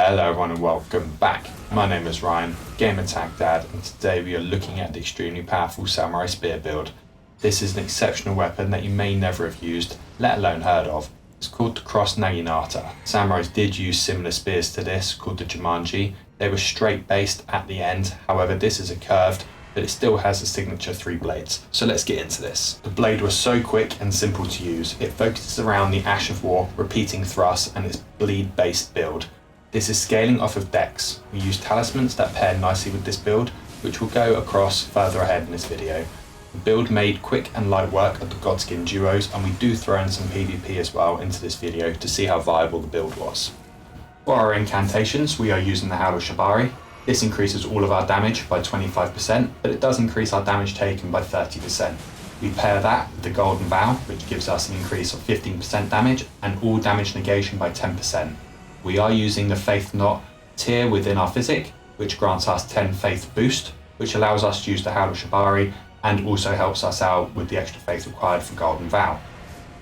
Hello everyone and welcome back. My name is Ryan, Game Attack Dad, and today we are looking at the extremely powerful Samurai Spear build. This is an exceptional weapon that you may never have used, let alone heard of. It's called the Cross-Naginata. Samurais did use similar spears to this, called the Jumanji. They were straight based at the end, however this is a curved, but it still has the signature 3 blades. So let's get into this. The blade was so quick and simple to use. It focuses around the Ash of War, repeating thrusts, and its bleed based build. This is scaling off of Dex. We use Talismans that pair nicely with this build, which will go across further ahead in this video. The build made quick and light work of the Godskin duos, and we do throw in some PvP as well into this video to see how viable the build was. For our incantations, we are using the Howl Shibari. This increases all of our damage by 25%, but it does increase our damage taken by 30%. We pair that with the Golden Vow, which gives us an increase of 15% damage and all damage negation by 10%. We are using the Faith Knot tier within our physic, which grants us 10 Faith boost, which allows us to use the Howl Shibari and also helps us out with the extra Faith required for Golden Vow.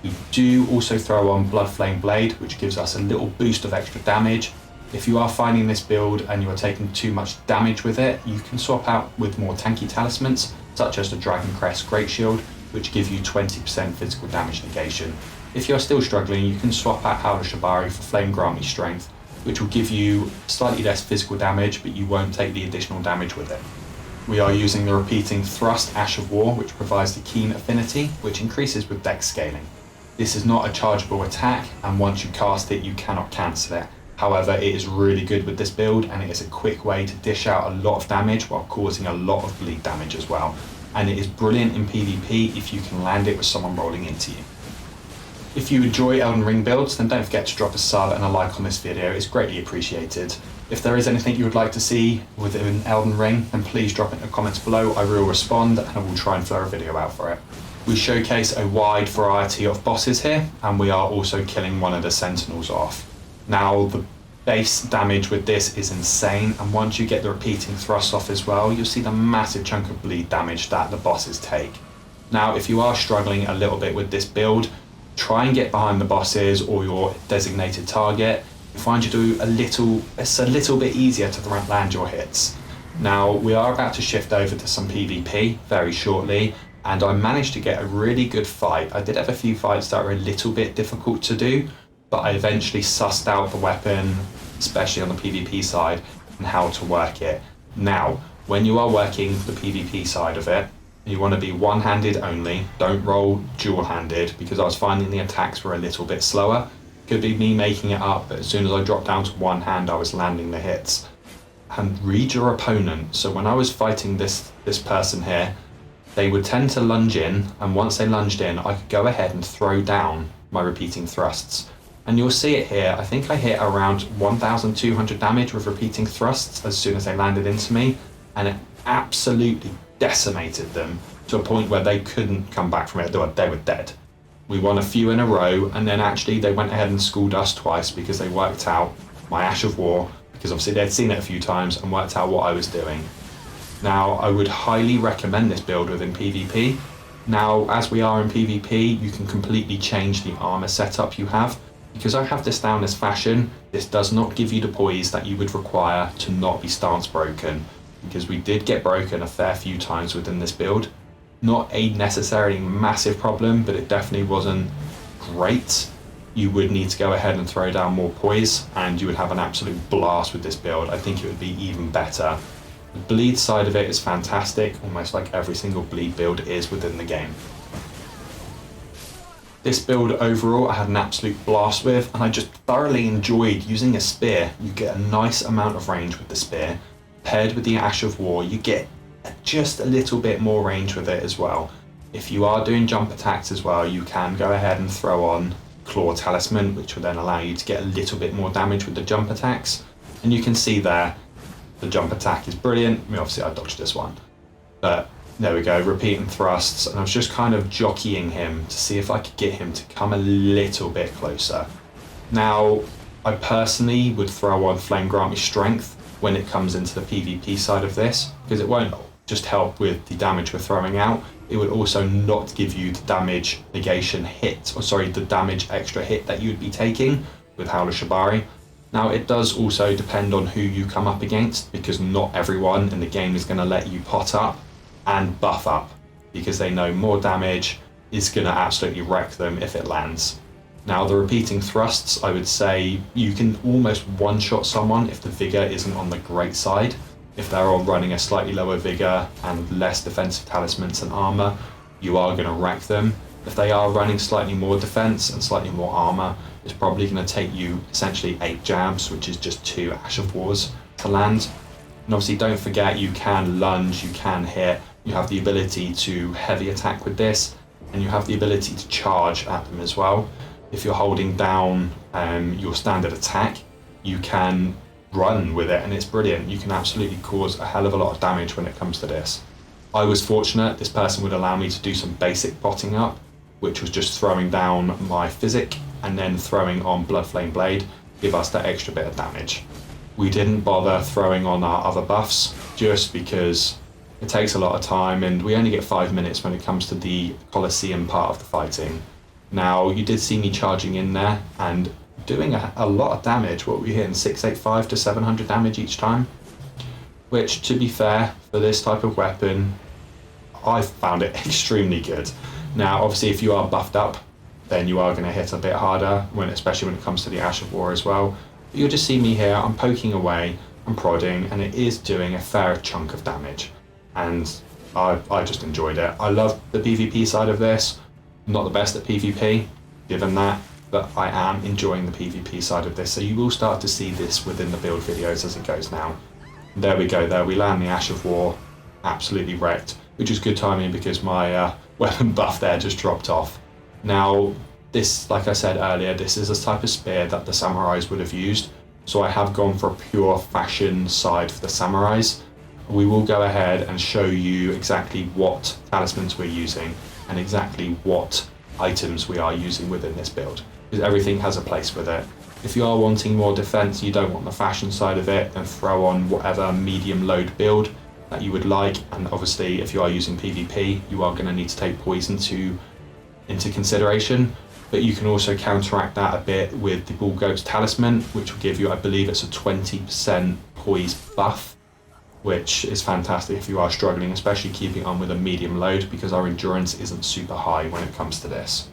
We do also throw on Blood Flame Blade, which gives us a little boost of extra damage. If you are finding this build and you are taking too much damage with it, you can swap out with more tanky talismans, such as the Dragon Crest Great Shield, which give you 20% physical damage negation. If you're still struggling, you can swap out Howl Shibari for Flame Grant Me Strength, which will give you slightly less physical damage, but you won't take the additional damage with it. We are using the repeating thrust Ash of War, which provides the Keen Affinity, which increases with Dex scaling. This is not a chargeable attack, and once you cast it, you cannot cancel it. However, it is really good with this build, and it is a quick way to dish out a lot of damage while causing a lot of bleed damage as well. And it is brilliant in PvP if you can land it with someone rolling into you. If you enjoy Elden Ring builds, then don't forget to drop a sub and a like on this video, it's greatly appreciated. If there is anything you would like to see within Elden Ring, then please drop it in the comments below, I will respond and I will try and throw a video out for it. We showcase a wide variety of bosses here, and we are also killing one of the Sentinels off. Now, the base damage with this is insane, and once you get the repeating thrust off as well, you'll see the massive chunk of bleed damage that the bosses take. Now, if you are struggling a little bit with this build, try and get behind the bosses or your designated target. You find you do it's a little bit easier to land your hits. Now, we are about to shift over to some PvP very shortly, and I managed to get a really good fight. I did have a few fights that were a little bit difficult to do, but I eventually sussed out the weapon, especially on the PvP side, and how to work it. Now, when you are working the PvP side of it, you want to be one-handed only, don't roll dual-handed, because I was finding the attacks were a little bit slower. Could be me making it up, but as soon as I dropped down to one hand, I was landing the hits. And read your opponent. So when I was fighting this person here, they would tend to lunge in, and once they lunged in, I could go ahead and throw down my repeating thrusts. And you'll see it here, I think I hit around 1,200 damage with repeating thrusts as soon as they landed into me, and it absolutely decimated them to a point where they couldn't come back from it, they were dead. We won a few in a row, and then actually they went ahead and schooled us twice because they worked out my Ash of War, because obviously they'd seen it a few times and worked out what I was doing. Now, I would highly recommend this build within PvP. Now, as we are in PvP, you can completely change the armor setup you have. Because I have this down as fashion, this does not give you the poise that you would require to not be stance broken, because we did get broken a fair few times within this build. Not a necessarily massive problem, but it definitely wasn't great. You would need to go ahead and throw down more poise, and you would have an absolute blast with this build. I think it would be even better. The bleed side of it is fantastic, almost like every single bleed build is within the game. This build overall I had an absolute blast with, and I just thoroughly enjoyed using a spear. You get a nice amount of range with the spear. Paired with the Ash of War, you get just a little bit more range with it as well. If you are doing jump attacks as well, you can go ahead and throw on Claw Talisman, which will then allow you to get a little bit more damage with the jump attacks. And you can see there, the jump attack is brilliant. I mean, obviously I dodged this one, but there we go, repeating thrusts, and I was just kind of jockeying him to see if I could get him to come a little bit closer. Now, I personally would throw on Flame Grant Me Strength when it comes into the PvP side of this, because it won't just help with the damage we're throwing out, it would also not give you the damage negation hit, or sorry, the damage extra hit that you'd be taking with Howl Shibari. Now it does also depend on who you come up against, because not everyone in the game is going to let you pot up and buff up, because they know more damage is going to absolutely wreck them if it lands. Now the repeating thrusts, I would say you can almost one-shot someone if the Vigour isn't on the great side. If they're all running a slightly lower Vigour and less defensive talismans and armour, you are going to wreck them. If they are running slightly more defense and slightly more armour, it's probably going to take you essentially 8 jabs, which is just 2 Ash of Wars to land. And obviously don't forget, you can lunge, you can hit, you have the ability to heavy attack with this, and you have the ability to charge at them as well. If you're holding down your standard attack, you can run with it, and it's brilliant. You can absolutely cause a hell of a lot of damage when it comes to this. I was fortunate, this person would allow me to do some basic potting up, which was just throwing down my Physic and then throwing on Bloodflame Blade, give us that extra bit of damage. We didn't bother throwing on our other buffs, just because it takes a lot of time, and we only get 5 minutes when it comes to the Colosseum part of the fighting. Now, you did see me charging in there and doing a lot of damage. What were we hitting? 685 to 700 damage each time? Which, to be fair, for this type of weapon, I found it extremely good. Now, obviously, if you are buffed up, then you are going to hit a bit harder, especially when it comes to the Ash of War as well. But you'll just see me here, I'm poking away, I'm prodding, and it is doing a fair chunk of damage. And I just enjoyed it. I love the PvP side of this. I'm not the best at PvP, given that, but I am enjoying the PvP side of this. So you will start to see this within the build videos as it goes now. There we go, there we land the Ash of War, absolutely wrecked, which is good timing because my weapon buff there just dropped off. Now, this, like I said earlier, this is a type of spear that the samurais would have used, so I have gone for a pure fashion side for the samurais. We will go ahead and show you exactly what talismans we're using and exactly what items we are using within this build, because everything has a place with it. If you are wanting more defense, you don't want the fashion side of it, then throw on whatever medium load build that you would like. And obviously, if you are using PvP, you are going to need to take poison into consideration. But you can also counteract that a bit with the Bull Goat's Talisman, which will give you, I believe it's a 20% poise buff, which is fantastic if you are struggling, especially keeping on with a medium load, because our endurance isn't super high when it comes to this.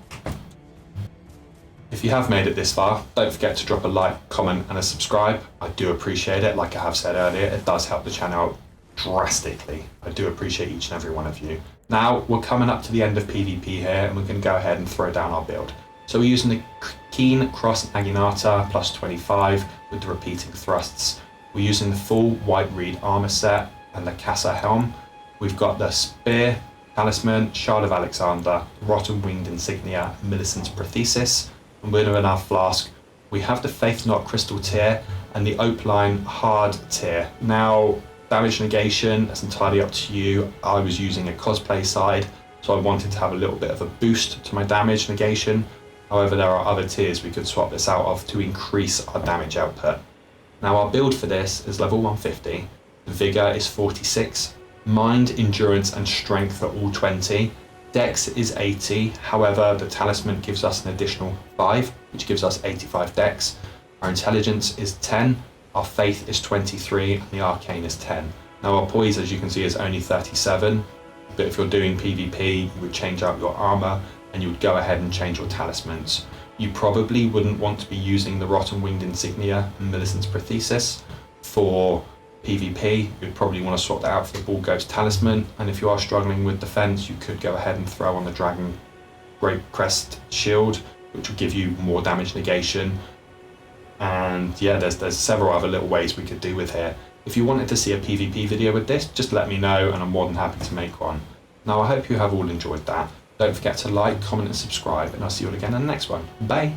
If you have made it this far, don't forget to drop a like, comment and a subscribe. I do appreciate it. Like I have said earlier, it does help the channel out drastically. I do appreciate each and every one of you. Now, we're coming up to the end of PvP here, and we're going to go ahead and throw down our build. So we're using the Keen Cross-Naginata plus 25 with the repeating thrusts. We're using the full White Reed armor set and the Casa helm. We've got the Spear, Talisman, Shard of Alexander, Rotten Winged Insignia, Millicent's Prosthesis, and within our Flask, we have the Faith Knot Crystal tier and the Opaline Hard tier. Now, damage negation, that's entirely up to you. I was using a cosplay side, so I wanted to have a little bit of a boost to my damage negation. However, there are other tiers we could swap this out of to increase our damage output. Now, our build for this is level 150, the Vigour is 46, Mind, Endurance and Strength are all 20, Dex is 80, however the Talisman gives us an additional 5, which gives us 85 Dex, our Intelligence is 10, our Faith is 23 and the Arcane is 10. Now our Poise, as you can see, is only 37, but if you're doing PvP you would change out your armour and you would go ahead and change your talismans. You probably wouldn't want to be using the Rotten Winged Insignia and Millicent's Prosthesis for PvP. You'd probably want to swap that out for the Bull Goat's Talisman, and if you are struggling with defense, you could go ahead and throw on the Dragon Great Crest Shield, which will give you more damage negation. And yeah, there's several other little ways we could do with here. If you wanted to see a PvP video with this, just let me know and I'm more than happy to make one. Now I hope you have all enjoyed that. Don't forget to like, comment and subscribe, and I'll see you all again in the next one. Bye!